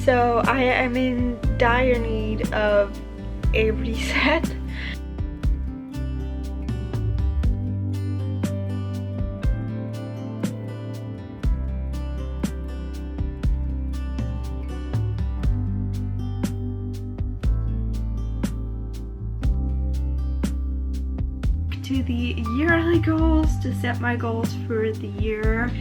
So I am in dire need of a reset. To the yearly goals, to set my goals for the year.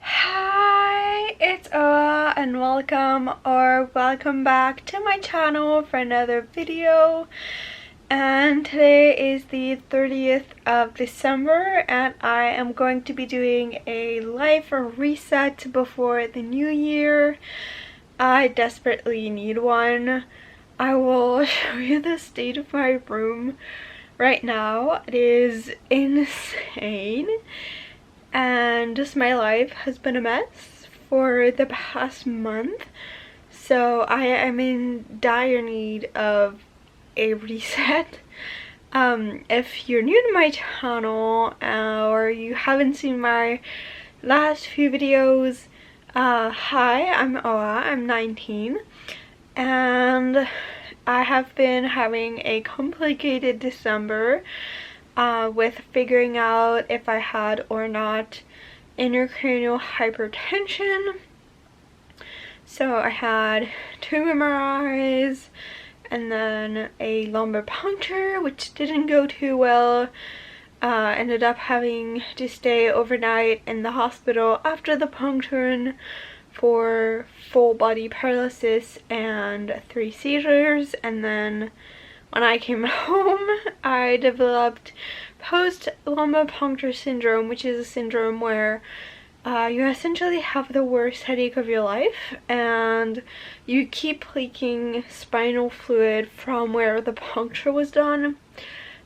Hi, it's Oa and welcome back to my channel for another video. And today is the 30th of December and I am going to be doing a life reset before the new year. I desperately need one. I will show you the state of my room right now. It is insane and just my life has been a mess for the past month, so I am in dire need of a reset. If you're new to my channel or you haven't seen my last few videos, hi, I'm Oa, I'm 19 and I have been having a complicated December with figuring out if I had or not intracranial hypertension. So I had 2 MRIs and then a lumbar puncture, which didn't go too well. Ended up having to stay overnight in the hospital after the puncture for full body paralysis and 3 seizures, and then when I came home I developed post-lumbar puncture syndrome, which is a syndrome where you essentially have the worst headache of your life and you keep leaking spinal fluid from where the puncture was done.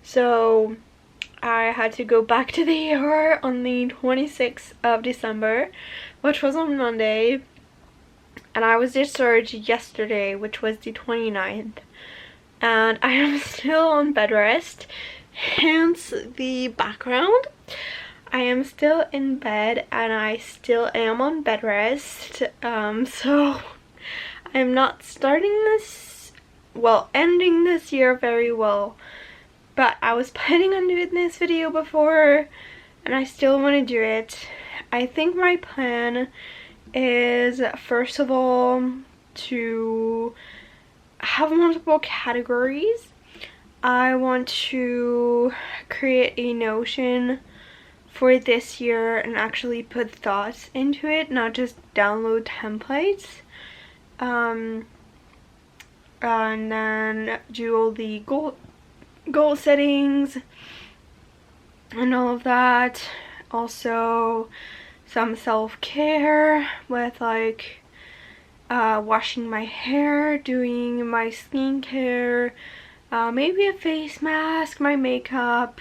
So I had to go back to the ER on the 26th of December, which was on Monday, and I was discharged yesterday, which was the 29th, and I am still on bed rest, hence the background. I am still in bed and I still am on bed rest, so I'm not ending this year very well. But I was planning on doing this video before and I still want to do it. I think my plan is, first of all, to have multiple categories. I want to create a Notion for this year and actually put thoughts into it, not just download templates. And then do all the goal settings and all of that. Also some self-care with like washing my hair, doing my skincare, maybe a face mask, my makeup.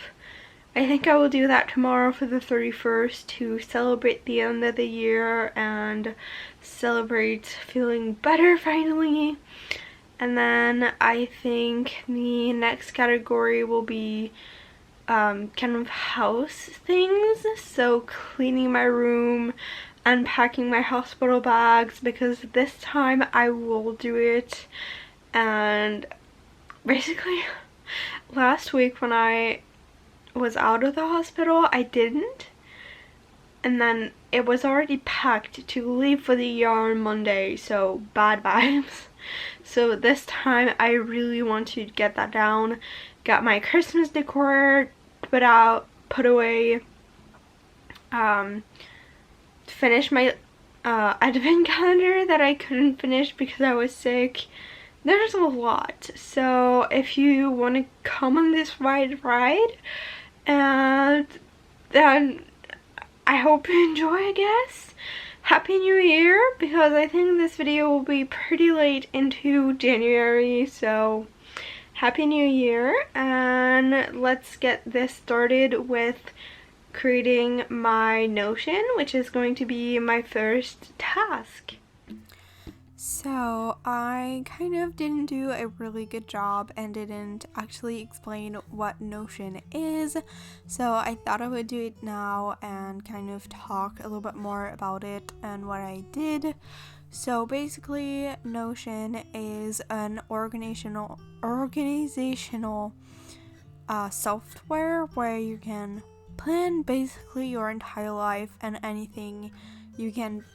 I think I will do that tomorrow for the 31st to celebrate the end of the year and celebrate feeling better finally. And then I think the next category will be kind of house things. So cleaning my room, unpacking my hospital bags, because this time I will do it. And basically last week when I was out of the hospital I didn't, and then it was already packed to leave for the ER on Monday, so bad vibes. So this time I really want to get that down, get my Christmas decor put away, finish my advent calendar that I couldn't finish because I was sick. There's a lot, so if you want to come on this ride, and then I hope you enjoy, I guess. Happy New Year, because I think this video will be pretty late into January, so Happy New Year, and let's get this started with creating my Notion, which is going to be my first task. So I kind of didn't do a really good job and didn't actually explain what Notion is, so I thought I would do it now and kind of talk a little bit more about it and what I did. So basically, Notion is an organizational software where you can plan basically your entire life and anything you can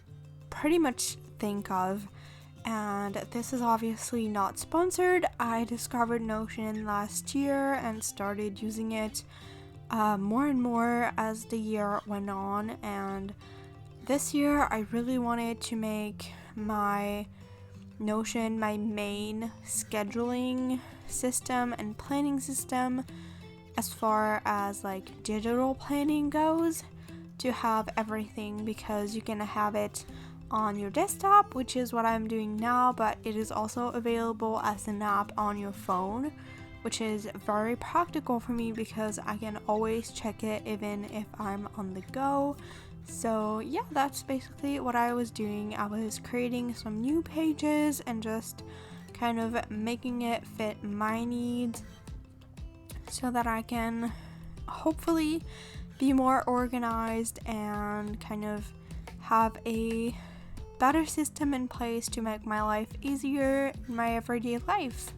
pretty much think of. And this is obviously not sponsored. I discovered Notion last year and started using it more and more as the year went on, and this year I really wanted to make my Notion my main scheduling system and planning system as far as like digital planning goes, to have everything, because you can have it on your desktop, which is what I'm doing now, but it is also available as an app on your phone, which is very practical for me because I can always check it even if I'm on the go. So yeah, that's basically what I was doing. I was creating some new pages and just kind of making it fit my needs so that I can hopefully be more organized and kind of have a better system in place to make my life easier in my everyday life.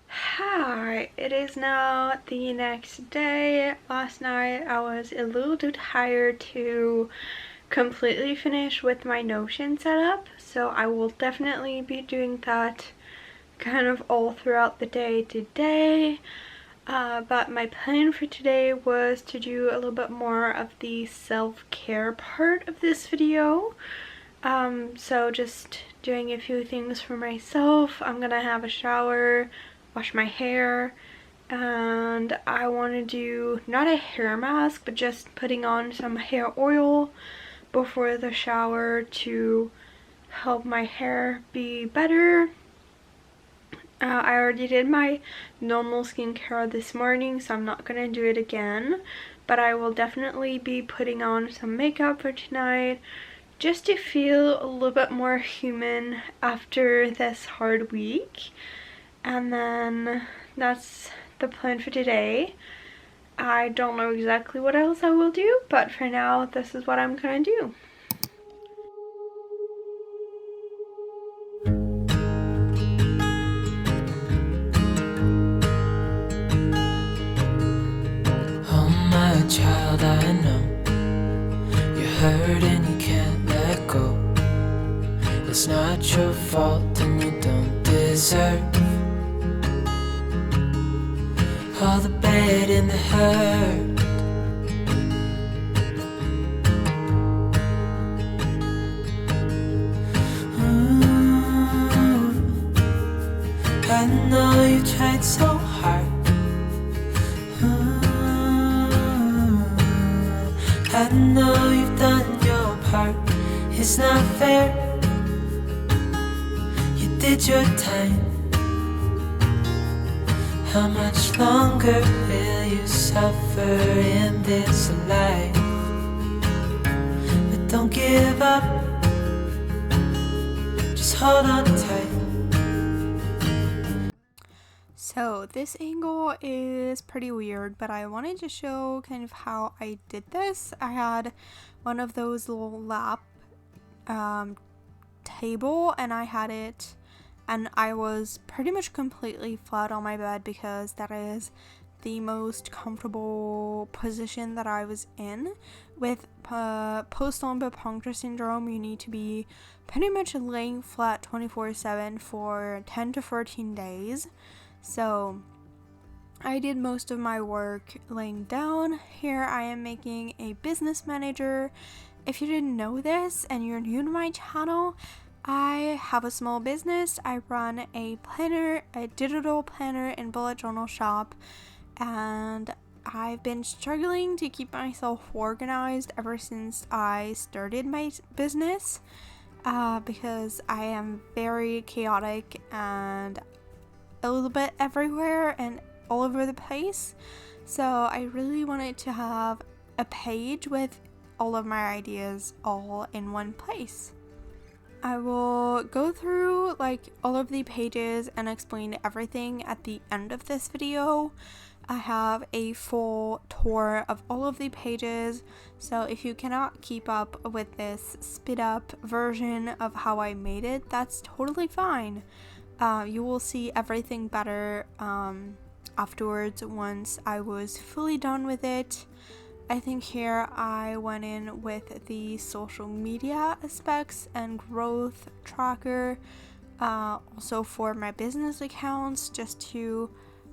Hi, it is now the next day. Last night I was a little too tired to completely finish with my Notion setup, so I will definitely be doing that kind of all throughout the day today. But my plan for today was to do a little bit more of the self-care part of this video. So just doing a few things for myself. I'm gonna have a shower, wash my hair, and I want to do not a hair mask, but just putting on some hair oil before the shower to help my hair be better. I already did my normal skincare this morning, so I'm not gonna do it again, but I will definitely be putting on some makeup for tonight just to feel a little bit more human after this hard week. And then that's the plan for today. I don't know exactly what else I will do, but for now this is what I'm gonna do. Child, I know you're hurt and you can't let go. It's not your fault and you don't deserve all the bad and the hurt. I know you tried so hard. I know you've done your part. It's not fair. You did your time. How much longer will you suffer in this life? But don't give up. Just hold on tight. So this angle is pretty weird, but I wanted to show kind of how I did this. I had one of those little lap table, and I had it, and I was pretty much completely flat on my bed because that is the most comfortable position that I was in. With post-lumbar puncture syndrome, you need to be pretty much laying flat 24/7 for 10 to 14 days. So I did most of my work laying down. Here I am making a business manager. If you didn't know this and you're new to my channel, I have a small business. I run a planner, a digital planner and bullet journal shop, and I've been struggling to keep myself organized ever since I started my business, because I am very chaotic and a little bit everywhere and all over the place. So I really wanted to have a page with all of my ideas all in one place. I will go through like all of the pages and explain everything at the end of this video. I have a full tour of all of the pages, so if you cannot keep up with this sped up version of how I made it, that's totally fine. You will see everything better afterwards once I was fully done with it. I think here I went in with the social media aspects and growth tracker, also for my business accounts, just to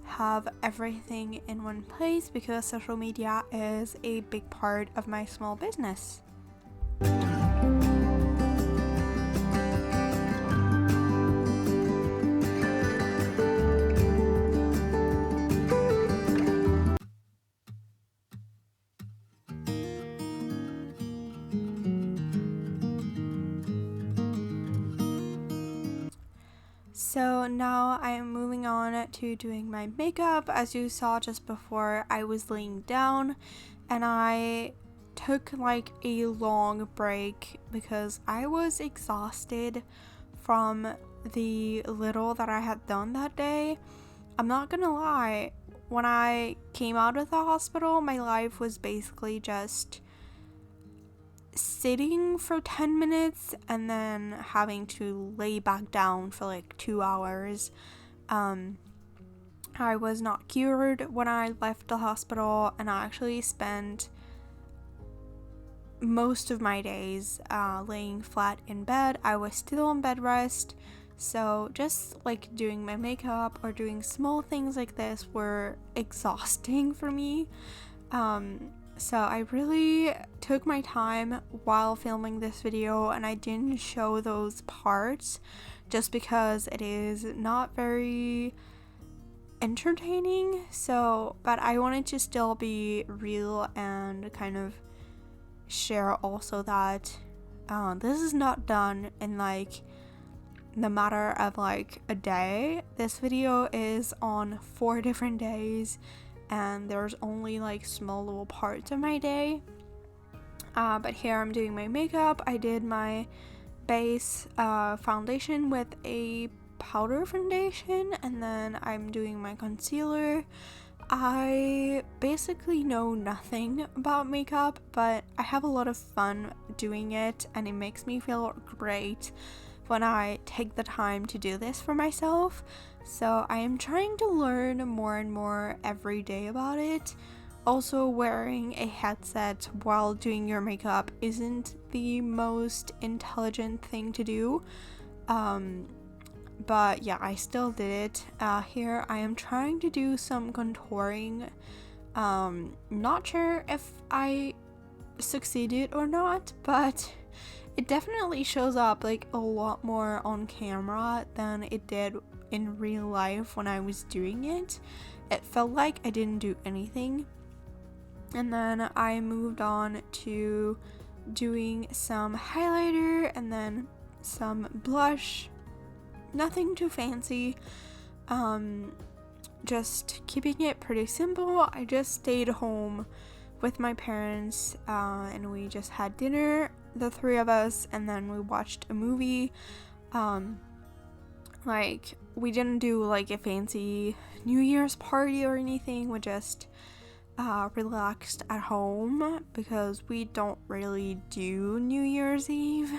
have everything in one place because social media is a big part of my small business. So now I'm moving on to doing my makeup. As you saw just before, I was laying down and I took like a long break because I was exhausted from the little that I had done that day. I'm not gonna lie, when I came out of the hospital, my life was basically just sitting for 10 minutes and then having to lay back down for like 2 hours. I was not cured when I left the hospital, and I actually spent most of my days laying flat in bed. I was still on bed rest, so just like doing my makeup or doing small things like this were exhausting for me. So I really took my time while filming this video, and I didn't show those parts just because it is not very entertaining. But I wanted to still be real and kind of share also that this is not done in like the matter of like a day. This video is on 4 different days, and there's only like small little parts of my day. But here I'm doing my makeup. I did my base foundation with a powder foundation, and then I'm doing my concealer. I basically know nothing about makeup, but I have a lot of fun doing it, and it makes me feel great when I take the time to do this for myself. So I am trying to learn more and more every day about it. Also, wearing a headset while doing your makeup isn't the most intelligent thing to do. But yeah, I still did it. Here I am trying to do some contouring. Not sure if I succeeded or not, but it definitely shows up like a lot more on camera than it did in real life when I was doing it. It felt like I didn't do anything. And then I moved on to doing some highlighter and then some blush. Nothing too fancy. Just keeping it pretty simple. I just stayed home with my parents and we just had dinner, the 3 of us, and then we watched a movie. Like, we didn't do like a fancy New Year's party or anything. We just relaxed at home because we don't really do New Year's Eve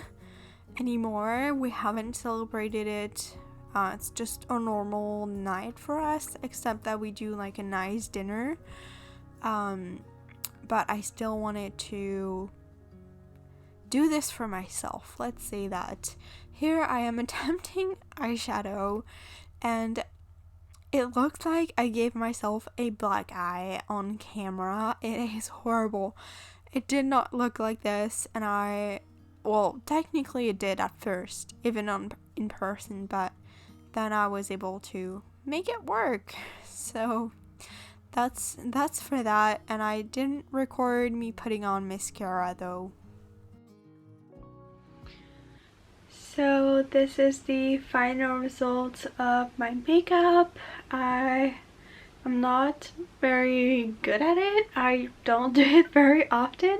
anymore. We haven't celebrated it. It's just a normal night for us, except that we do like a nice dinner. But I still wanted to do this for myself, let's say that. Here I am attempting eyeshadow, and it looked like I gave myself a black eye on camera. It is horrible. It did not look like this, and well, technically it did at first, even in person, but then I was able to make it work. So that's for that, and I didn't record me putting on mascara though. So this is the final result of my makeup. I am not very good at it. I don't do it very often,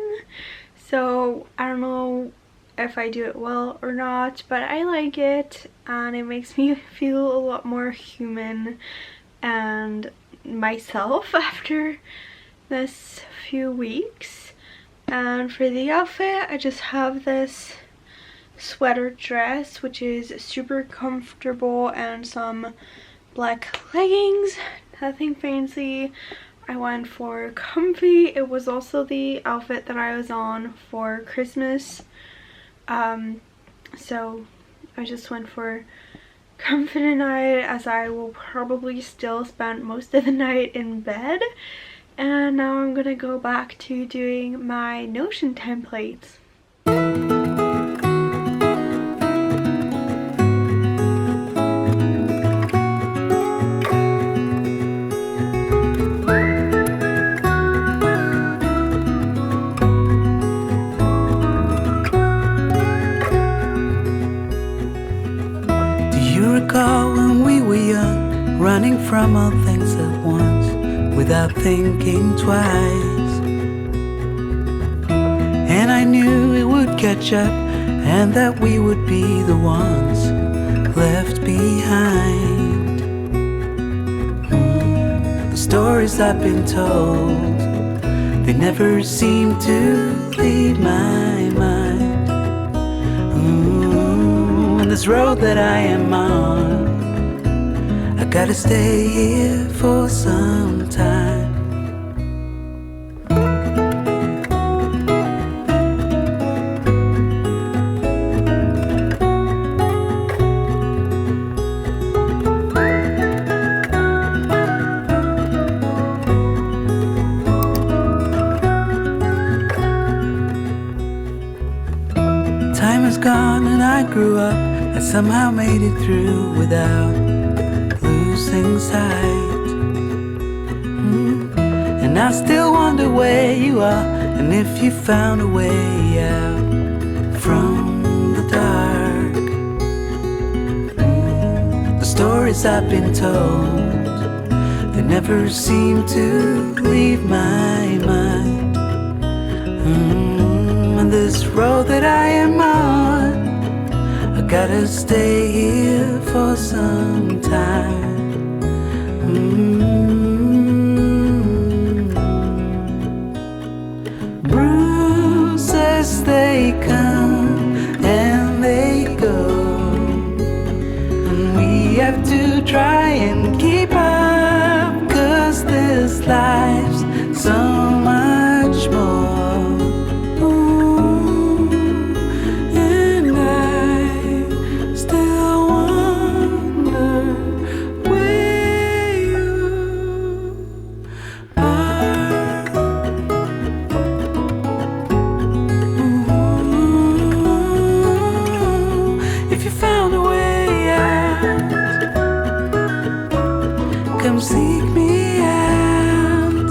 so I don't know if I do it well or not, but I like it and it makes me feel a lot more human, and myself after this few weeks. And for the outfit, I just have this sweater dress, which is super comfortable, and some black leggings. Nothing fancy. I went for comfy. It was also the outfit that I was on for Christmas. So I just went for comfy night, as I will probably still spend most of the night in bed. And now I'm gonna go back to doing my Notion templates. When we were young, running from all things at once, without thinking twice. And I knew it would catch up, and that we would be the ones left behind. The stories I've been told, they never seem to leave my mind. On this road that I am on, I gotta stay here for some time. Time is gone and I grew up. I somehow made it through without losing sight. And I still wonder where you are, and if you found a way out from the dark. The stories I've been told, they never seem to leave my mind. On this road that I am on, I gotta stay here for some time. Bruises, they come and they go, and we have to try and keep up, 'cause this life's so much more. Come seek me out.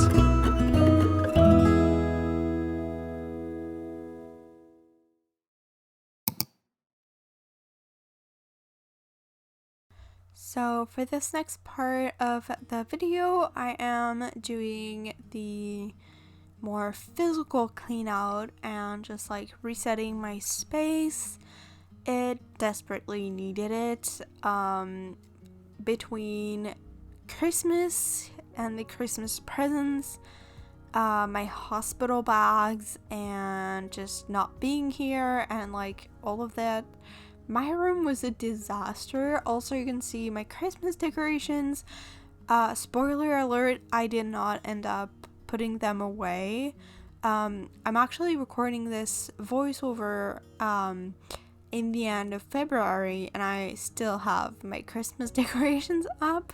So for this next part of the video, I am doing the more physical clean out and just like resetting my space. It desperately needed it. Between Christmas and the Christmas presents, my hospital bags, and just not being here, and like all of that, my room was a disaster. Also, you can see my Christmas decorations. Spoiler alert, I did not end up putting them away. I'm actually recording this voiceover in the end of February, and I still have my Christmas decorations up.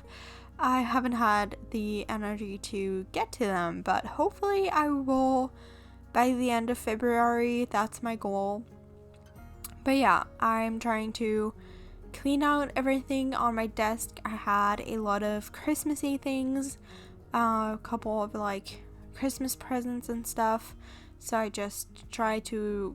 I haven't had the energy to get to them, but hopefully I will by the end of February. That's my goal. But yeah, I'm trying to clean out everything on my desk. I had a lot of Christmassy things, a couple of like Christmas presents and stuff, so I just tried to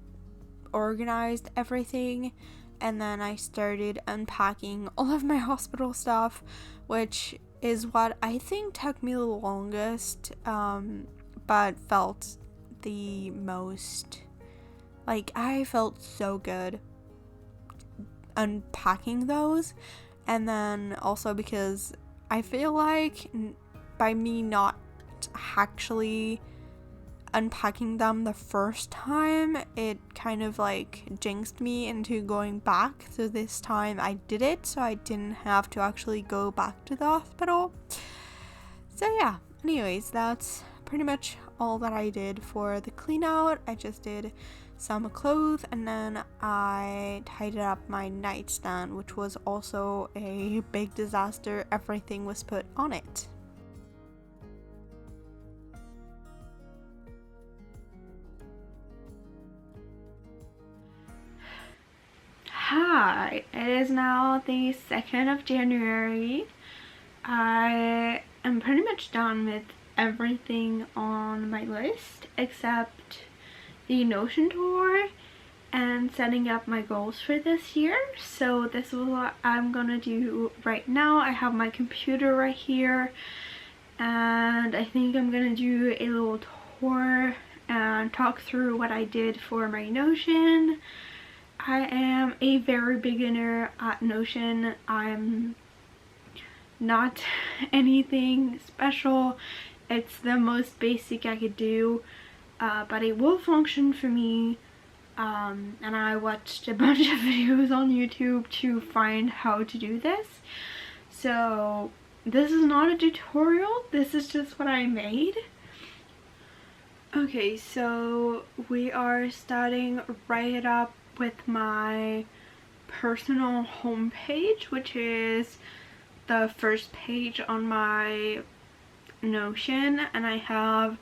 organize everything, and then I started unpacking all of my hospital stuff, which is what I think took me the longest, but felt the most, like, I felt so good unpacking those. And then also because I feel like by me not actually unpacking them the first time, it kind of like jinxed me into going back. So this time I did it, so I didn't have to actually go back to the hospital. So yeah, anyways, that's pretty much all that I did for the clean out. I just did some clothes, and then I tidied up my nightstand, which was also a big disaster. Everything was put on it. Hi, it is now the 2nd of January. I am pretty much done with everything on my list except the Notion tour and setting up my goals for this year. So this is what I'm gonna do right now. I have my computer right here, and I think I'm gonna do a little tour and talk through what I did for my Notion. I am a very beginner at Notion. I'm not anything special. It's the most basic I could do, but it will function for me. And I watched a bunch of videos on YouTube to find how to do this. So this is not a tutorial, this is just what I made. Okay, so we are starting right up with my personal homepage, which is the first page on my Notion, and I have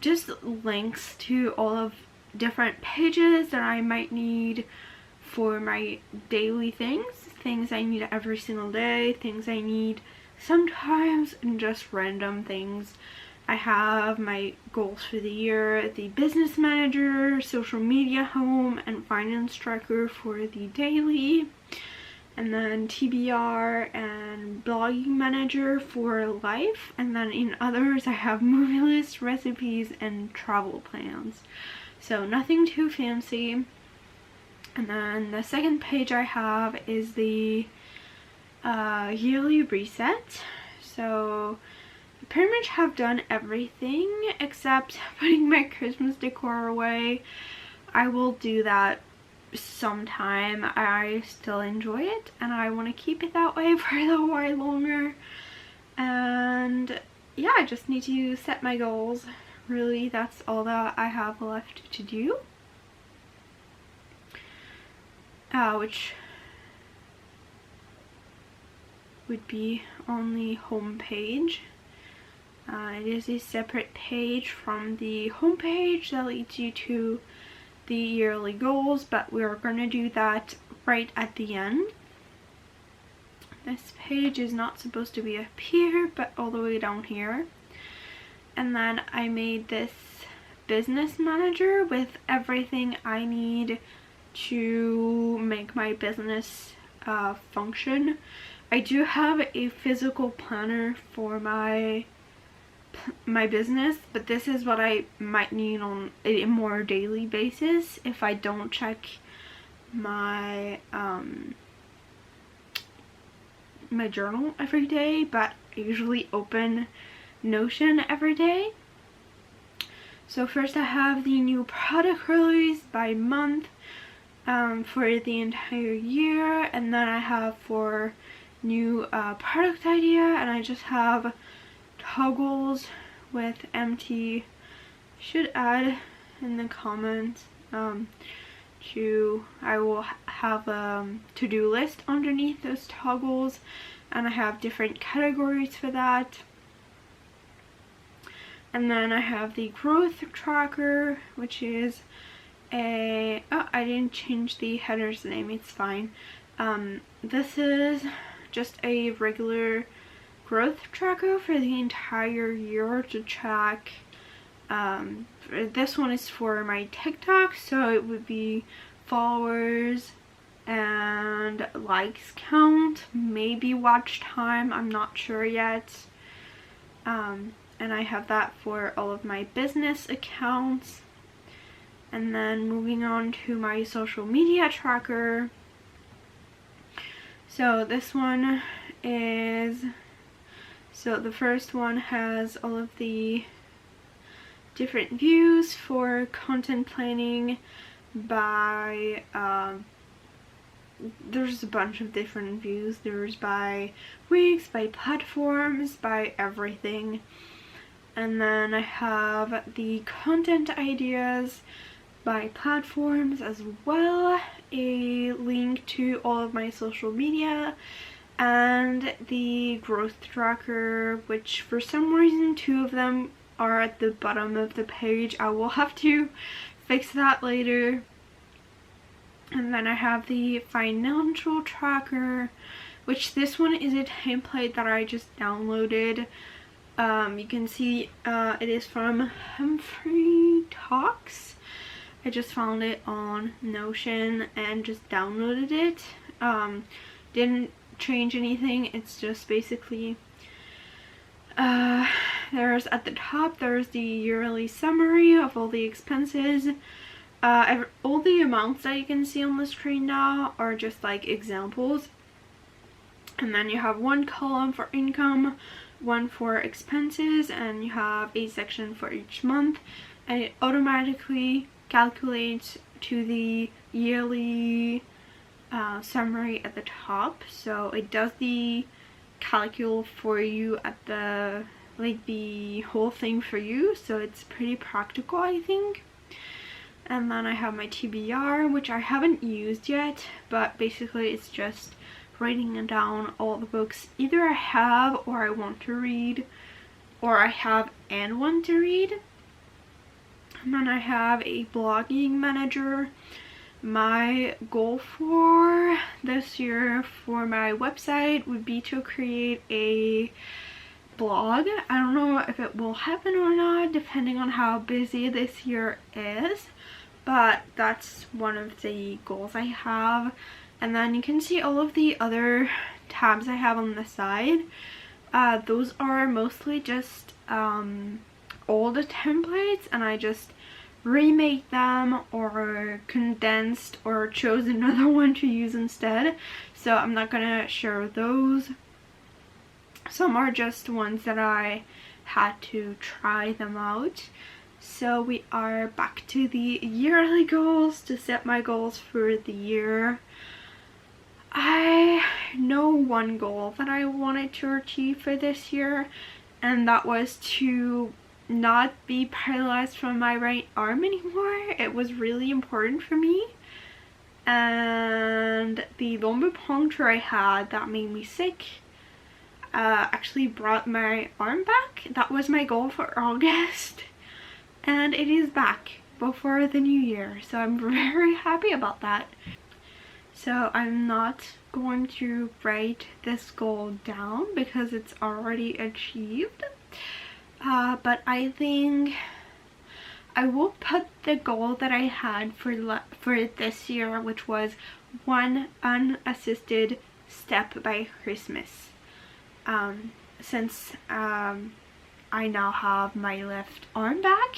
just links to all of different pages that I might need for my daily things I need every single day, things I need sometimes, and just random things. I have my goals for the year, the business manager, social media home, and finance tracker for the daily, and then TBR and blogging manager for life, and then in others I have movie lists, recipes, and travel plans. So nothing too fancy. And then the second page I have is the yearly reset. So I pretty much have done everything except putting my Christmas decor away. I will do that sometime. I still enjoy it and I want to keep it that way for a little while longer. And yeah, I just need to set my goals. Really, that's all that I have left to do. Which would be on the home page. It is a separate page from the home page that leads you to the yearly goals, but we're going to do that right at the end. This page is not supposed to be up here, but all the way down here. And then I made this business manager with everything I need to make my business function. I do have a physical planner for my business, but this is what I might need on a more daily basis if I don't check my my journal every day, but I usually open Notion every day. So first I have the new product release by month for the entire year, and then I have for new product idea, and I just have toggles with empty. Should add in the comments I will have a to-do list underneath those toggles, and I have different categories for that. And then I have the growth tracker, which is a, oh, I didn't change the header's name, it's fine. This is just a regular growth tracker for the entire year to track. This one is for my TikTok, so it would be followers and likes count, maybe watch time, I'm not sure yet. And I have that for all of my business accounts. And then moving on to my social media tracker. So this one is So the first one has all of the different views for content planning by there's a bunch of different views. There's by weeks, by platforms, by everything. And then I have the content ideas by platforms as well, a link to all of my social media, and the growth tracker, which for some reason 2 of them are at the bottom of the page. I will have to fix that later. And then I have the financial tracker, which this one is a template that I just downloaded. You can see it is from Humphrey Talks. I just found it on Notion and just downloaded it. Didn't change anything. It's just basically there's at the top there's the yearly summary of all the expenses. All the amounts that you can see on the screen now are just like examples, and then you have one column for income, one for expenses, and you have a section for each month, and it automatically calculates to the yearly summary at the top. So it does the calcul for you at the the whole thing for you, so it's pretty practical, I think. And then I have my TBR, which I haven't used yet, but basically it's just writing down all the books either I have or I want to read, or I have and want to read. And then I have a blogging manager. My goal for this year for my website would be to create a blog. I don't know if it will happen or not, depending on how busy this year is, but that's one of the goals I have. And then you can see all of the other tabs I have on the side. Those are mostly just old templates, and I just remake them or condensed or chose another one to use instead, so I'm not gonna share those. Some are just ones that I had to try them out. So we are back to the yearly goals, to set my goals for the year. I know one goal that I wanted to achieve for this year, and that was to not be paralyzed from my right arm anymore. It was really important for me, and the lumbar puncture I had that made me sick actually brought my arm back. That was my goal for August, and it is back before the new year, so I'm very happy about that. So I'm not going to write this goal down because it's already achieved, but I think I will put the goal that I had for this year, which was 1 unassisted step by Christmas. Since I now have my left arm back,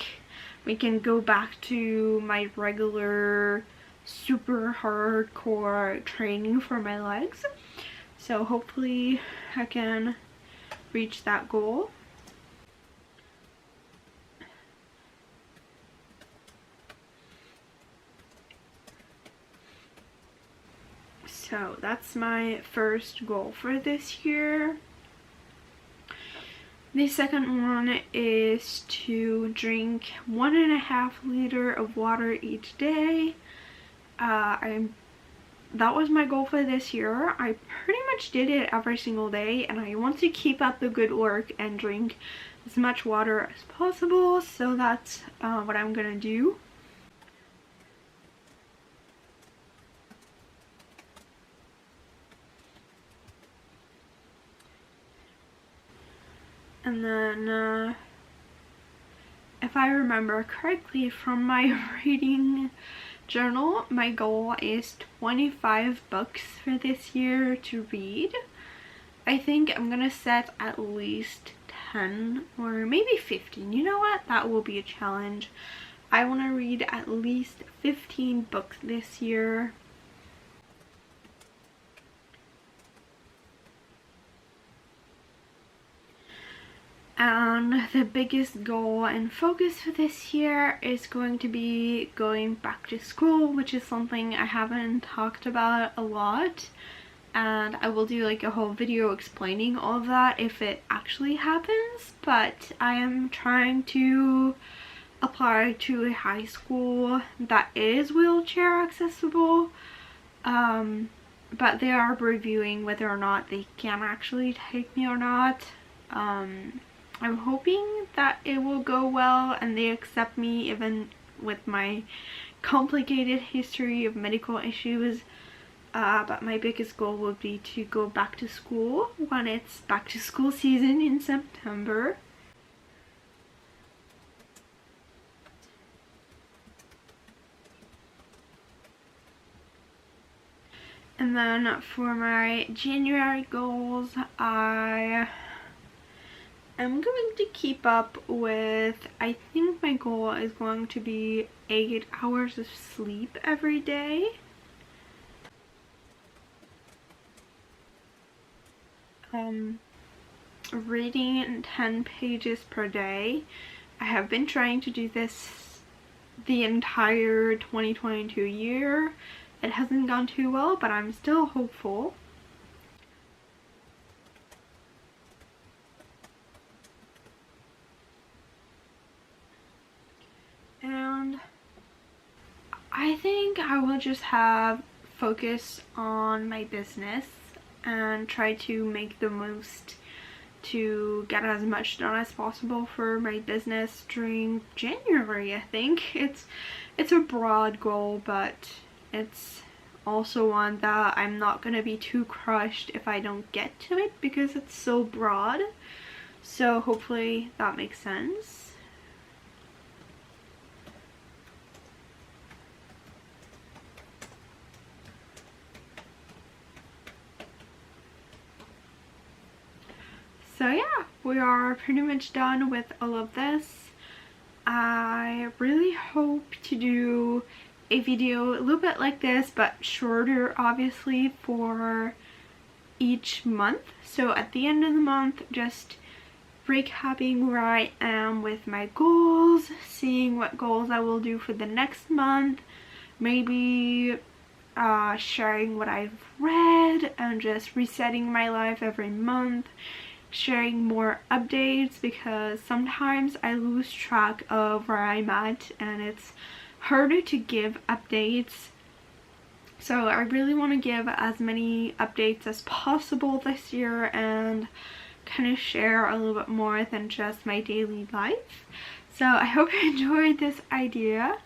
we can go back to my regular super hardcore training for my legs. So hopefully I can reach that goal. So that's my first goal for this year. The second one is to drink 1.5 liters of water each day. That was my goal for this year. I pretty much did it every single day, and I want to keep up the good work and drink as much water as possible, so that's what I'm gonna do. And then if I remember correctly from my reading journal, my goal is 25 books for this year to read. I think I'm gonna set at least 10 or maybe 15. You know what? That will be a challenge. I want to read at least 15 books this year. And the biggest goal and focus for this year is going to be going back to school, which is something I haven't talked about a lot. And I will do like a whole video explaining all of that if it actually happens. But I am trying to apply to a high school that is wheelchair accessible. But they are reviewing whether or not they can actually take me or not. I'm hoping that it will go well and they accept me even with my complicated history of medical issues. But my biggest goal would be to go back to school when it's back to school season in September. And then for my January goals, I am going to keep up with, I think my goal is going to be 8 hours of sleep every day. Reading 10 pages per day. I have been trying to do this the entire 2022 year. It hasn't gone too well, but I'm still hopeful. And I think I will just have focus on my business and try to make the most to get as much done as possible for my business during January. I think it's a broad goal, but it's also one that I'm not gonna be too crushed if I don't get to it because it's so broad. So hopefully that makes sense. So yeah, we are pretty much done with all of this. I really hope to do a video a little bit like this, but shorter obviously, for each month. So at the end of the month, just recapping where I am with my goals, seeing what goals I will do for the next month, maybe sharing what I've read and just resetting my life every month, sharing more updates because sometimes I lose track of where I'm at and it's harder to give updates. So I really want to give as many updates as possible this year and kind of share a little bit more than just my daily life. So I hope you enjoyed this idea.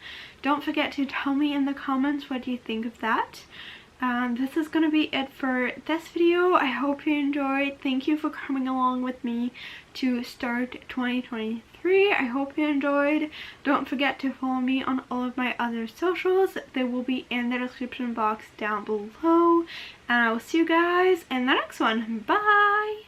Don't forget to tell me in the comments what you think of that. This is gonna be it for this video. I hope you enjoyed. Thank you for coming along with me to start 2023. I hope you enjoyed. Don't forget to follow me on all of my other socials. They will be in the description box down below. And I will see you guys in the next one. Bye!